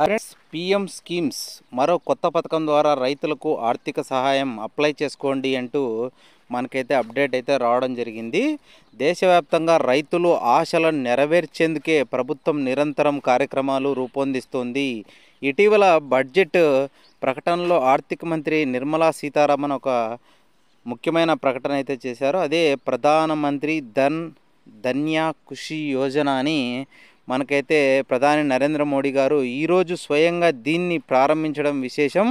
Friends, PM schemes మరో కొత్త పథకం ద్వారా రైతులకు ఆర్థిక సహాయం అప్లై చేసుకోండి అంటూ మనకైతే అప్డేట్ అయితే రావడం జరిగింది. దేశవ్యాప్తంగా రైతులు ఆశలను నెరవేర్చేందుకే ప్రభుత్వం నిరంతరం కార్యక్రమాలు రూపొందిస్తోంది. ఇటీవల బడ్జెట్ ప్రకటనలో ఆర్థిక మంత్రి నిర్మలా సీతారామన్ ఒక ముఖ్యమైన ప్రకటన అయితే చేశారు. అదే ప్రధానమంత్రి ధన్య ఖుషి యోజన అని మనకైతే ప్రధాని నరేంద్ర మోడీ గారు ఈరోజు స్వయంగా దీన్ని ప్రారంభించడం విశేషం.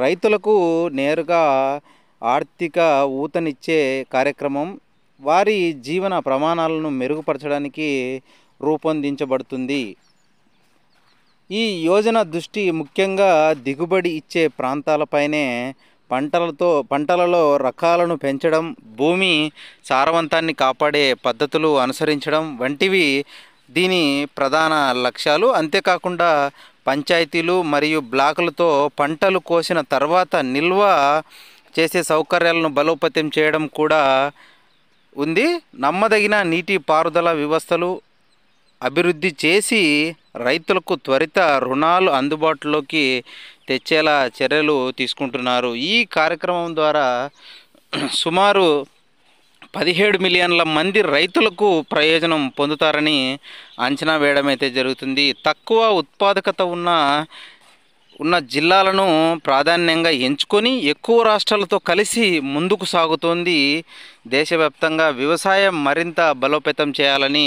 రైతులకు నేరుగా ఆర్థిక ఊతనిచ్చే కార్యక్రమం, వారి జీవన ప్రమాణాలను మెరుగుపరచడానికి రూపొందించబడుతుంది. ఈ యోజన దృష్టి ముఖ్యంగా దిగుబడి ఇచ్చే ప్రాంతాలపైనే పంటలలో రకాలను పెంచడం, భూమి సారవంతాన్ని కాపాడే పద్ధతులు అనుసరించడం వంటివి దీని ప్రధాన లక్ష్యాలు. అంతేకాకుండా పంచాయతీలు మరియు బ్లాకులతో పంటలు కోసిన తర్వాత నిల్వ చేసే సౌకర్యాలను బలోపేతం చేయడం కూడా ఉంది. నమ్మదగిన నీటి పారుదల వ్యవస్థలు అభివృద్ధి చేసి రైతులకు త్వరిత రుణాలు అందుబాటులోకి తెచ్చేలా చర్యలు తీసుకుంటున్నారు. ఈ కార్యక్రమం ద్వారా సుమారు 17 మిలియన్ల మంది రైతులకు ప్రయోజనం పొందుతారని అంచనా వేయడం అయితే జరుగుతుంది. తక్కువ ఉత్పాదకత ఉన్న జిల్లాలను ప్రాధాన్యంగా ఎంచుకొని ఎక్కువ రాష్ట్రాలతో కలిసి ముందుకు సాగుతోంది. దేశవ్యాప్తంగా వ్యవసాయం మరింత బలోపేతం చేయాలని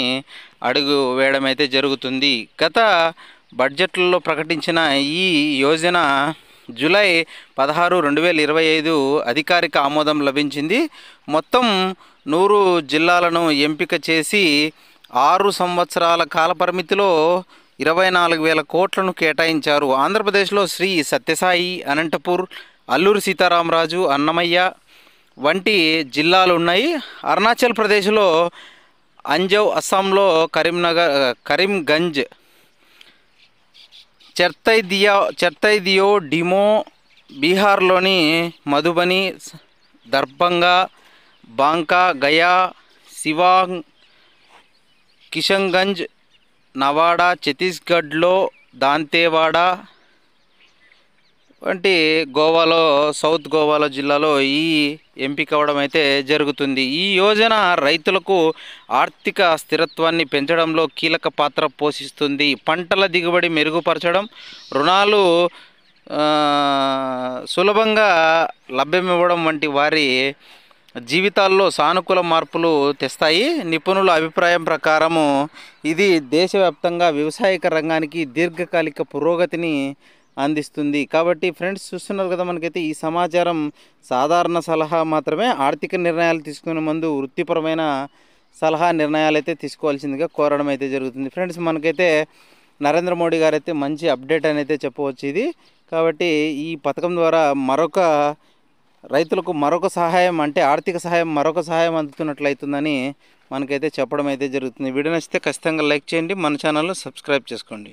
అడుగు వేయడం అయితే జరుగుతుంది. గత బడ్జెట్లలో ప్రకటించిన ఈ యోజన జూలై 16, 2025 అధికారిక ఆమోదం లభించింది. మొత్తం 100 జిల్లాలను ఎంపిక చేసి 6 సంవత్సరాల కాలపరిమితిలో 24,000 కోట్లను కేటాయించారు. ఆంధ్రప్రదేశ్లో శ్రీ సత్యసాయి, అనంతపూర్, అల్లూరి సీతారామరాజు, అన్నమయ్య వంటి జిల్లాలు ఉన్నాయి. అరుణాచల్ ప్రదేశ్లో అంజౌ, అస్సాంలో కరీంగంజ్, చర్తైదియో డిమో, బీహార్లోని మధుబని, దర్భంగా, బాంకా, గయా, సివాంగ్, కిషన్గంజ్, నవాడా, ఛత్తీస్గఢ్లో దాంతేవాడ వంటి సౌత్ గోవాలో జిల్లాలో ఈ ఎంపిక అవ్వడం అయితే జరుగుతుంది. ఈ యోజన రైతులకు ఆర్థిక స్థిరత్వాన్ని పెంచడంలో కీలక పాత్ర పోషిస్తుంది. పంటల దిగుబడి మెరుగుపరచడం, రుణాలు సులభంగా లభ్యమివ్వడం వంటి వారి జీవితాల్లో సానుకూల మార్పులు తెస్తాయి. నిపుణుల అభిప్రాయం ప్రకారము ఇది దేశవ్యాప్తంగా వ్యవసాయక రంగానికి దీర్ఘకాలిక పురోగతిని అందిస్తుంది. కాబట్టి ఫ్రెండ్స్, చూస్తున్నారు కదా, మనకైతే ఈ సమాచారం సాధారణ సలహా మాత్రమే. ఆర్థిక నిర్ణయాలు తీసుకునే ముందు వృత్తిపరమైన సలహా నిర్ణయాలు అయితే తీసుకోవాల్సిందిగా కోరడం అయితే జరుగుతుంది. ఫ్రెండ్స్, మనకైతే నరేంద్ర మోడీ గారు అయితే మంచి అప్డేట్ అని అయితే చెప్పవచ్చు ఇది. కాబట్టి ఈ పథకం ద్వారా రైతులకు మరొక సహాయం, అంటే ఆర్థిక సహాయం, మరొక సహాయం అందుతున్నట్లయితుందని మనకైతే చెప్పడం అయితే జరుగుతుంది. వీడియో నచ్చితే ఖచ్చితంగా లైక్ చేయండి, మన ఛానల్ను సబ్స్క్రైబ్ చేసుకోండి.